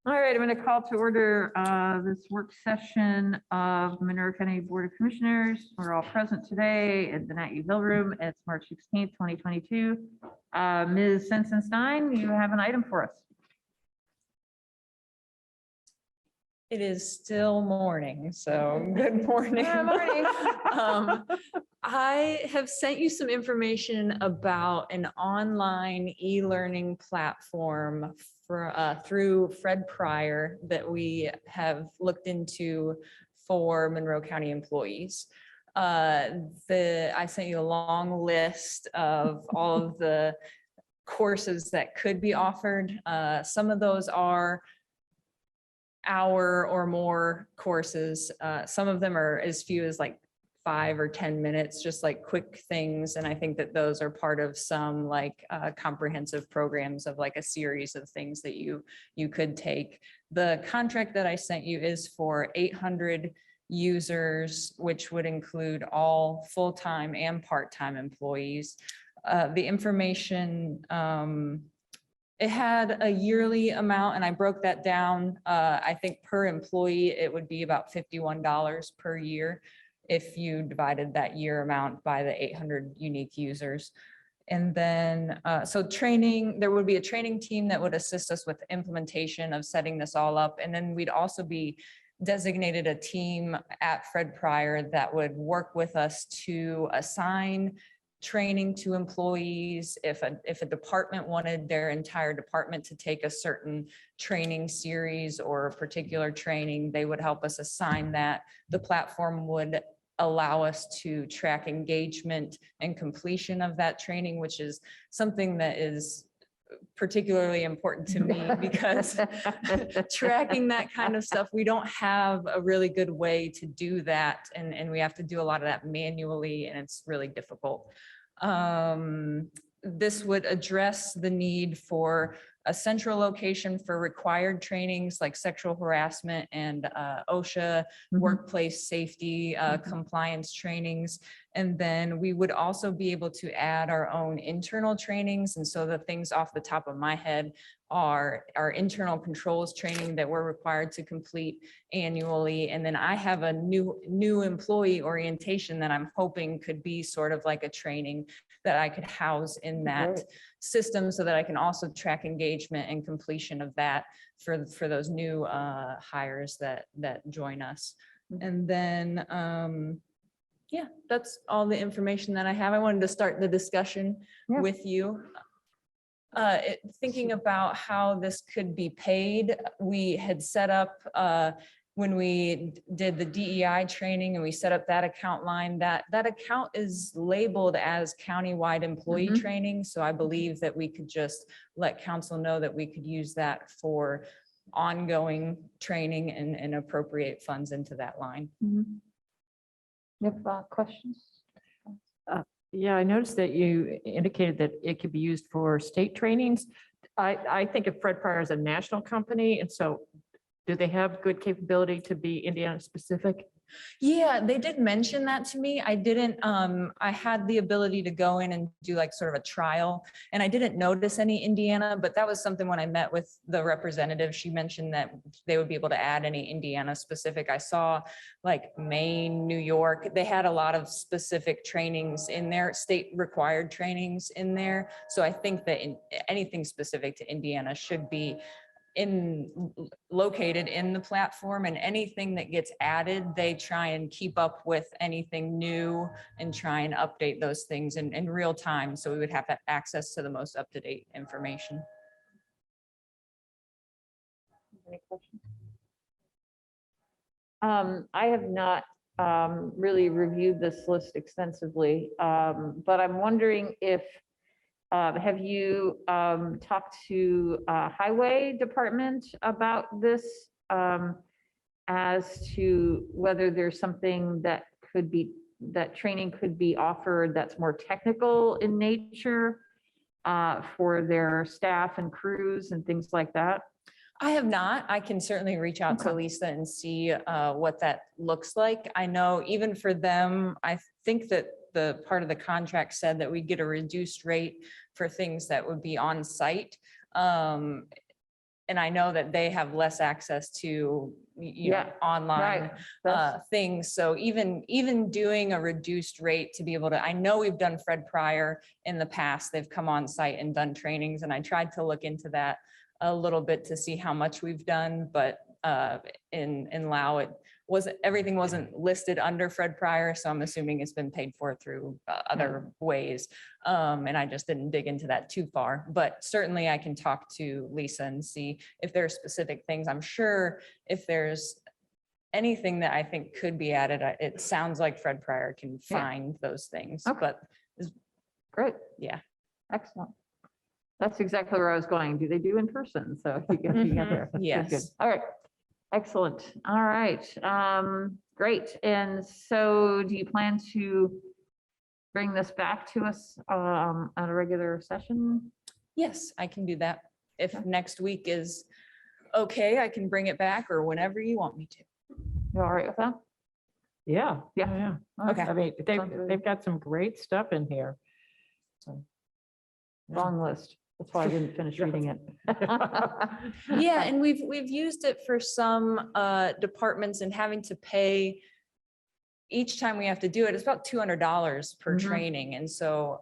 All right, I'm going to call to order this work session of Monroe County Board of Commissioners. We're all present today at the Nat U Hill Room. It's March 16th, 2022. Ms. Sensenstein, you have an item for us. It is still morning, so good morning. Good morning. I have sent you some information about an online e-learning platform for through Fred Pryor that we have looked into for Monroe County employees. I sent you a long list of all of the courses that could be offered. Some of those are hour or more courses. Some of them are as few as like 5 or 10 minutes, just like quick things. And I think that those are part of some like comprehensive programs of like a series of things that you could take. The contract that I sent you is for 800 users, which would include all full-time and part-time employees. The information, it had a yearly amount and I broke that down. I think per employee, it would be about $51 per year if you divided that year amount by the 800 unique users. And then, so training, there would be a training team that would assist us with implementation of setting this all up. And then we'd also be designated a team at Fred Pryor that would work with us to assign training to employees. If a department wanted their entire department to take a certain training series or a particular training, they would help us assign that. The platform would allow us to track engagement and completion of that training, which is something that is particularly important to me because tracking that kind of stuff, we don't have a really good way to do that. And we have to do a lot of that manually and it's really difficult. This would address the need for a central location for required trainings like sexual harassment and OSHA, workplace safety, compliance trainings. And then we would also be able to add our own internal trainings. And so the things off the top of my head are our internal controls training that we're required to complete annually. And then I have a new employee orientation that I'm hoping could be sort of like a training that I could house in that system so that I can also track engagement and completion of that for those new hires that join us. And then, yeah, that's all the information that I have. I wanted to start the discussion with you. Thinking about how this could be paid, we had set up when we did the DEI training and we set up that account line, that account is labeled as countywide employee training. So I believe that we could just let council know that we could use that for ongoing training and appropriate funds into that line. You have questions? Yeah, I noticed that you indicated that it could be used for state trainings. I think of Fred Pryor as a national company, and so do they have good capability to be Indiana specific? Yeah, they did mention that to me. I didn't, I had the ability to go in and do like sort of a trial and I didn't notice any Indiana, but that was something when I met with the representative, she mentioned that they would be able to add any Indiana specific. I saw like Maine, New York, they had a lot of specific trainings in there, state required trainings in there. So I think that anything specific to Indiana should be located in the platform, and anything that gets added, they try and keep up with anything new and try and update those things in real time. So we would have access to the most up-to-date information. Any questions? I have not really reviewed this list extensively, but I'm wondering if have you talked to Highway Department about this as to whether there's something that could be, that training could be offered that's more technical in nature for their staff and crews and things like that? I have not. I can certainly reach out to Lisa and see what that looks like. I know even for them, I think that the part of the contract said that we get a reduced rate for things that would be on site. and I know that they have less access to, you know, Yeah, online Right. That's- things. So even doing a reduced rate to be able to, I know we've done Fred Pryor in the past. They've come on site and done trainings, and I tried to look into that a little bit to see how much we've done, but in Lao, everything wasn't listed under Fred Pryor, so I'm assuming it's been paid for through other ways. And I just didn't dig into that too far, but certainly I can talk to Lisa and see if there are specific things. I'm sure if there's anything that I think could be added, it sounds like Fred Pryor can Yeah. find those things, Okay. but Great. yeah. Excellent. That's exactly where I was going. Do they do in person? So you get there. That's good, good. Yes. All right. Excellent. All right. Great. And so do you plan to bring this back to us at a regular session? Yes, I can do that. If Okay. next week is okay, I can bring it back or whenever you want me to. You all right with that? Yeah. Yeah. Yeah. All right. Okay. I mean, Sounds good. they've got some great stuff in here. So, yeah. Long list. That's why I didn't finish reading it. Yeah, and we've used it for some departments and having to pay each time we have to do it. It's about $200 per Mhm. training. And so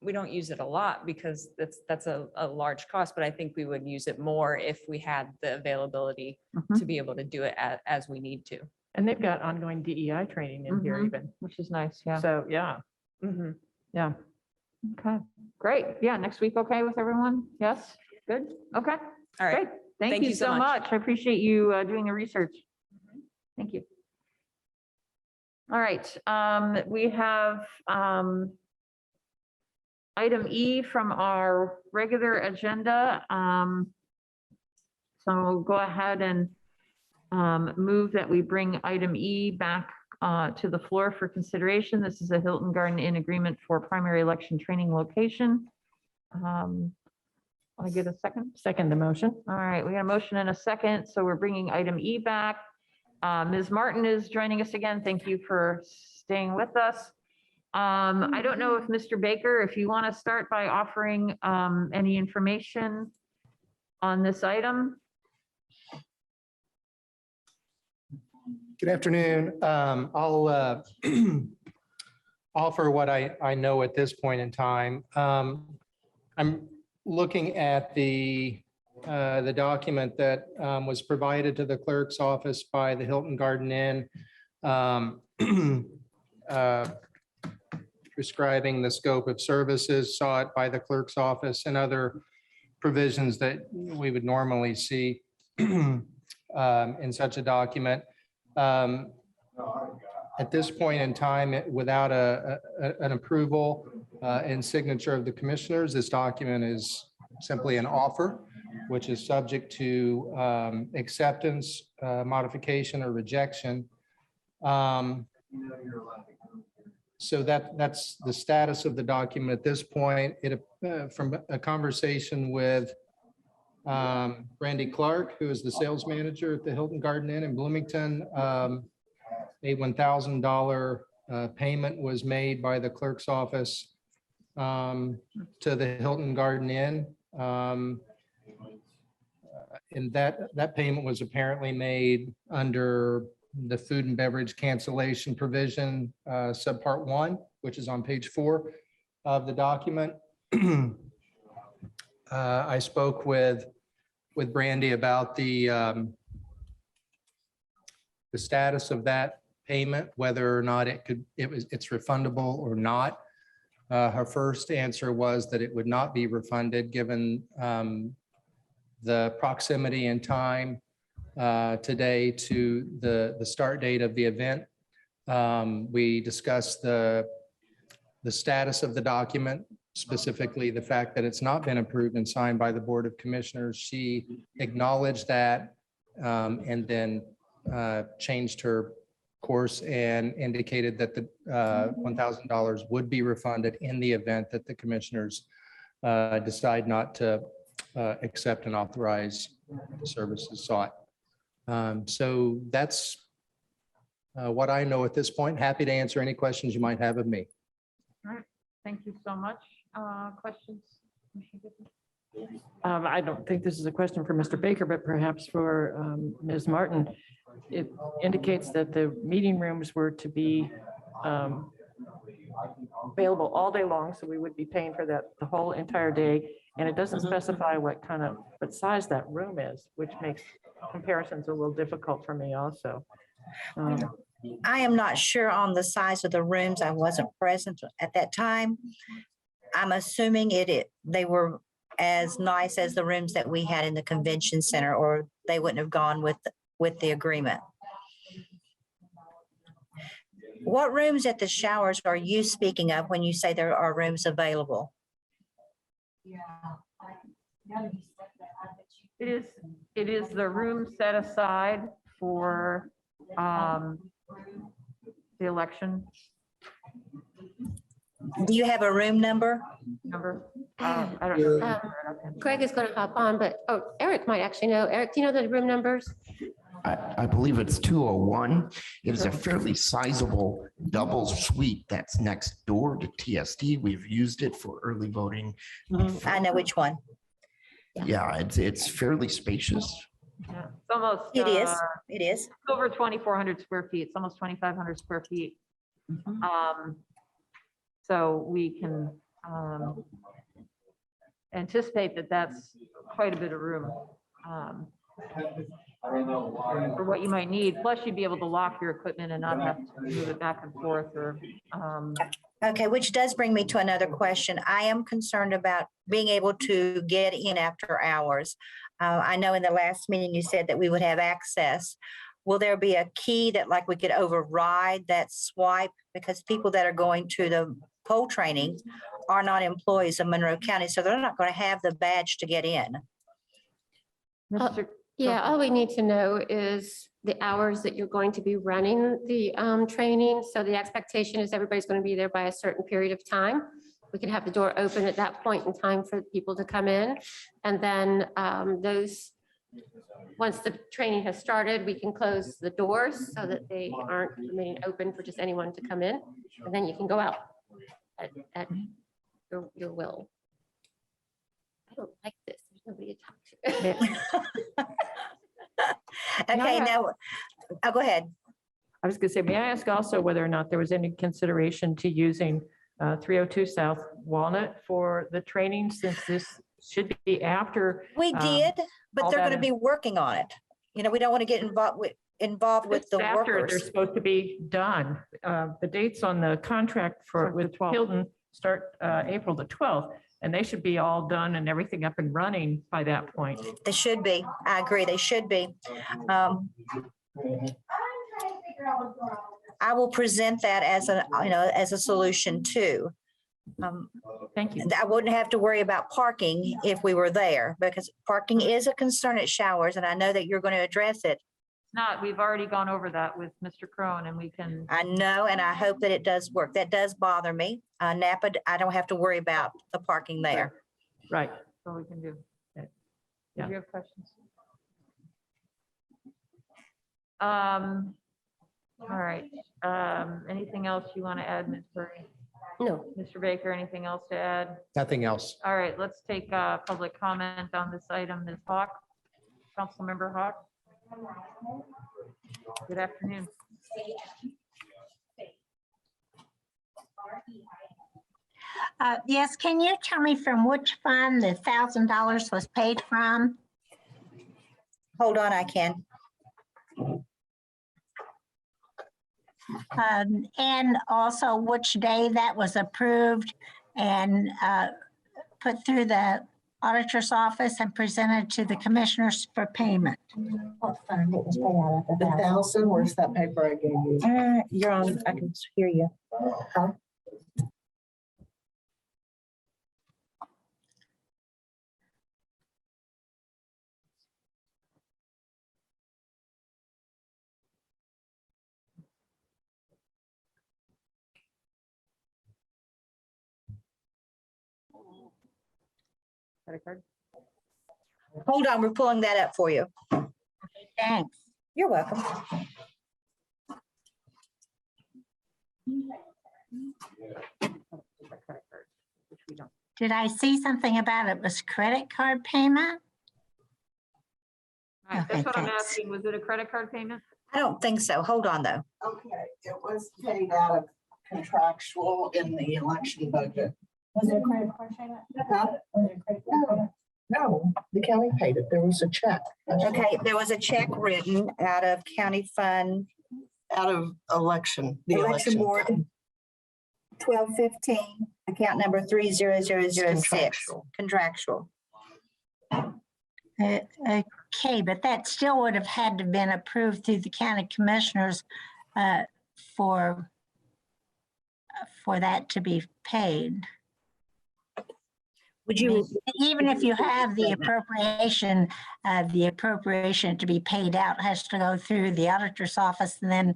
we don't use it a lot because that's a large cost, but I think we would use it more if we had the availability Mhm. to be able to do it as we need to. And they've got ongoing DEI training in here Mhm. even. Which is nice. Yeah. So, yeah, Mhm. yeah. Okay. Great. Yeah. Next week. Okay with everyone? Yes. Good. Okay. All right. Great. Thank you so much. I appreciate you doing the research. Thank you. All right, we have item E from our regular agenda. So we'll go ahead and move that we bring item E back to the floor for consideration. This is a Hilton Garden Inn agreement for primary election training location. I get a second? Second the motion. All right, we got a motion and a second, so we're bringing item E back. Ms. Martin is joining us again. Thank you for staying with us. I don't know if Mr. Baker, if you want to start by offering any information on this item. Good afternoon. I'll offer what I know at this point in time. I'm looking at the document that was provided to the clerk's office by the Hilton Garden Inn, prescribing the scope of services sought by the clerk's office and other provisions that we would normally see in such a document. At this point in time, without an approval and signature of the commissioners, this document is simply an offer, which is subject to acceptance, modification, or rejection. So that's the status of the document at this point. From a conversation with Brandy Clark, who is the sales manager at the Hilton Garden Inn in Bloomington, a $1,000 payment was made by the clerk's office to the Hilton Garden Inn. And that payment was apparently made under the food and beverage cancellation provision, subpart 1, which is on page 4 of the document. I spoke with Brandy about the status of that payment, whether or not it's refundable or not. Her first answer was that it would not be refunded given the proximity and time today to the start date of the event. We discussed the status of the document, specifically the fact that it's not been approved and signed by the Board of Commissioners. She acknowledged that and then changed her course and indicated that the $1,000 would be refunded in the event that the commissioners decide not to accept and authorize the services sought. So that's what I know at this point. Happy to answer any questions you might have of me. All right, thank you so much. Questions? I don't think this is a question for Mr. Baker, but perhaps for Ms. Martin. It indicates that the meeting rooms were to be available all day long, so we would be paying for that the whole entire day. And it doesn't specify what size that room is, which makes comparisons a little difficult for me also. I am not sure on the size of the rooms. I wasn't present at that time. I'm assuming they were as nice as the rooms that we had in the convention center, or they wouldn't have gone with the agreement. What rooms at the showers are you speaking of when you say there are rooms available? It is the room set aside for the election Do you have a room number? number. I don't know. Greg is going to hop on, but, Eric might actually know. Eric, do you know the room numbers? I believe it's 201. It is a fairly sizable double suite that's next door to TSD. We've used it for early voting. I know which one. Yeah, it's fairly spacious. Yeah, it's almost. It is. Over 2,400 square feet. It's almost 2,500 square feet. So we can anticipate that that's quite a bit of room for what you might need. Plus, you'd be able to lock your equipment and not have to move it back and forth or. Okay, which does bring me to another question. I am concerned about being able to get in after hours. I know in the last meeting you said that we would have access. Will there be a key that like we could override that swipe? Because people that are going to the poll training are not employees of Monroe County, so they're not going to have the badge to get in. Mr. Yeah, all we need to know is the hours that you're going to be running the training. So the expectation is everybody's going to be there by a certain period of time. We can have the door open at that point in time for people to come in. And then once the training has started, we can close the doors so that they aren't remaining open for just anyone to come in. And then you can go out at your will. I don't like this. There's nobody to talk to. Okay, now, go ahead. I was going to say, may I ask also whether or not there was any consideration to using 302 South Walnut for the training, since this should be after? We did, but all they're that going to be working on it. You know, we don't want to get involved with the After they're workers. supposed to be done. The dates on the contract with Hilton start April the 12th, and they should be all done and everything up and running by that point. They should be. I agree. They should be. I will present that as a solution too. Thank you. I wouldn't have to worry about parking if we were there, because parking is a concern at showers, and I know that you're going to address it. Not, we've already gone over that with Mr. Crone, and we can. I know, and I hope that it does work. That does bother me. Napa, I don't have to worry about the parking there. Right. So we can do. Yeah. Do you have questions? All right. Anything else you want to add, Ms. Curry? No. Mr. Baker, anything else to add? Nothing else. All right, let's take public comment on this item. Ms. Hawk, Councilmember Hawk. Good afternoon. Yes, can you tell me from which fund the $1,000 was paid from? Hold on, I can. And also which day that was approved and put through the auditor's office and presented to the commissioners for payment? What fund it was paid out of? The 1,000, where's that paper I gave you? You're on, I can hear you. Credit card? Hold on, we're pulling that up for you. Thanks. You're welcome. Credit card, which we don't. Did I see something about it was credit card payment? All right, that's Okay, what I'm thanks. asking. Was it a credit card payment? I don't think so. Hold on, though. Okay, it was paid out of contractual in the election budget. Was it a credit card payment? Huh? Was it a credit card payment? No, the county paid it. There was a check. Okay, there was a check written out of county fund, Out of election, the election election. board, 1215, account number 30006, Contractual. contractual. Okay, but that still would have had to been approved through the county commissioners for that to be paid. Would you, Even if you have the appropriation to be paid out has to go through the auditor's office and then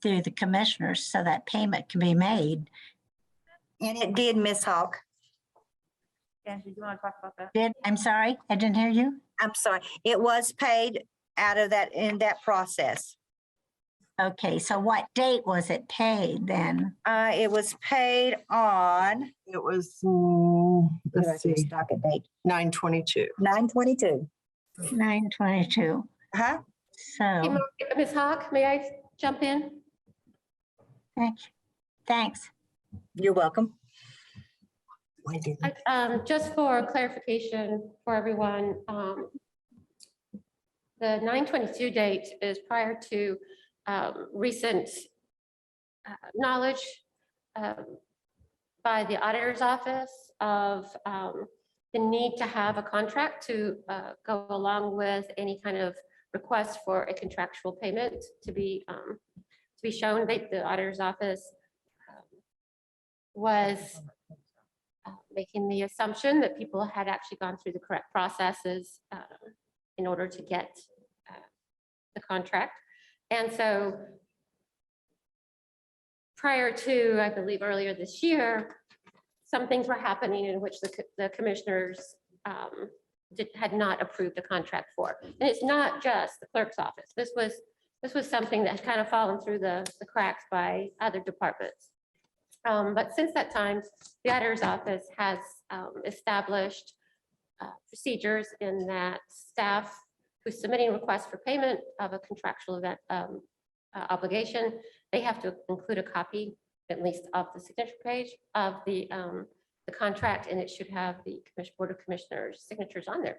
through the commissioners so that payment can be made. and it did, Ms. Hawk. Angie, do you want to talk about that? I'm sorry, I didn't hear you. I'm sorry, it was paid out of that, in that process. Okay, so what date was it paid then? It was paid on, It was, let's see, docket date, 9/22. 9/22. 9/22. Huh? Hey, So, Ms. Hawk, may I jump in? thanks. You're welcome. Just for clarification for everyone, the 9/22 date is prior to recent knowledge by the auditor's office of the need to have a contract to go along with any kind of request for a contractual payment to be shown. The auditor's office was making the assumption that people had actually gone through the correct processes in order to get the contract. And so prior to, I believe earlier this year, some things were happening in which the commissioners had not approved the contract for. And it's not just the clerk's office. This was something that had kind of fallen through the cracks by other departments. But since that time, the auditor's office has established procedures in that staff who's submitting requests for payment of a contractual event obligation, they have to include a copy, at least of the signature page of the contract, and it should have the Board of Commissioners signatures on there.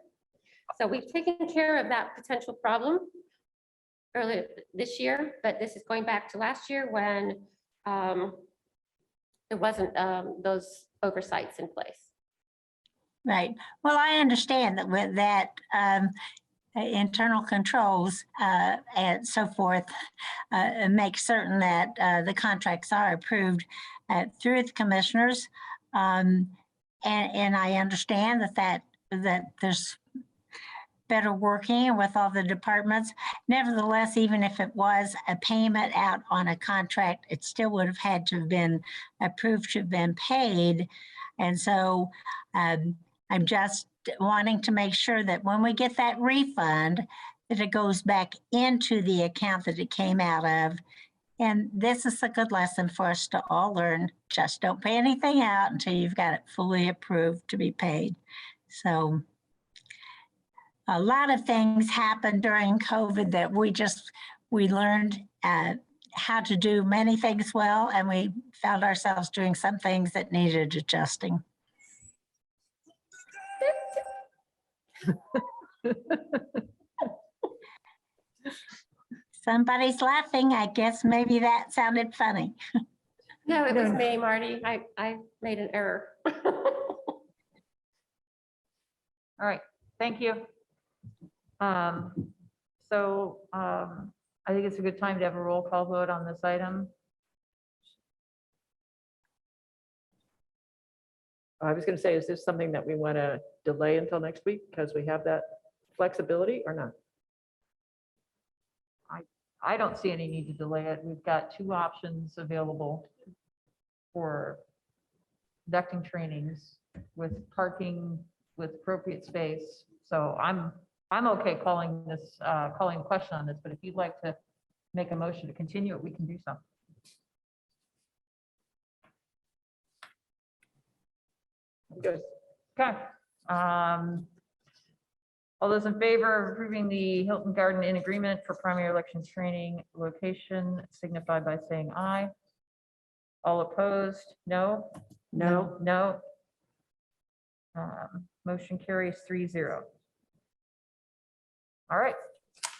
So we've taken care of that potential problem earlier this year, but this is going back to last year when there wasn't those oversights in place. Right. Well, I understand that with that internal controls and so forth, make certain that the contracts are approved through the commissioners. And I understand that there's better working with all the departments. Nevertheless, even if it was a payment out on a contract, it still would have had to have been approved to have been paid. And so I'm just wanting to make sure that when we get that refund, that it goes back into the account that it came out of. And this is a good lesson for us to all learn. Just don't pay anything out until you've got it fully approved to be paid. So a lot of things happened during COVID that we learned how to do many things well, and we found ourselves doing some things that needed adjusting. Somebody's laughing. I guess maybe that sounded funny. No, it was me, Marty. I made an error. All right, thank you. I think it's a good time to have a roll call vote on this item. I was going to say, is this something that we want to delay until next week because we have that flexibility or not? I don't see any need to delay it. We've got two options available for conducting trainings with parking with appropriate space. So I'm okay calling a question on this, but if you'd like to make a motion to continue it, we can do so. Good. Okay. All those in favor of approving the Hilton Garden Inn agreement for primary elections training location signify by saying aye. All opposed, no? No. No. Motion carries 3-0. All right,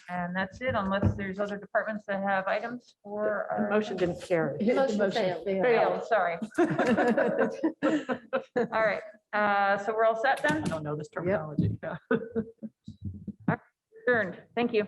and that's it, unless there's other departments that have items for. The our- motion didn't carry. Motion failed. Failed, sorry. All right, so we're all set I then? don't know this terminology. Yeah. Adjourned. Thank you.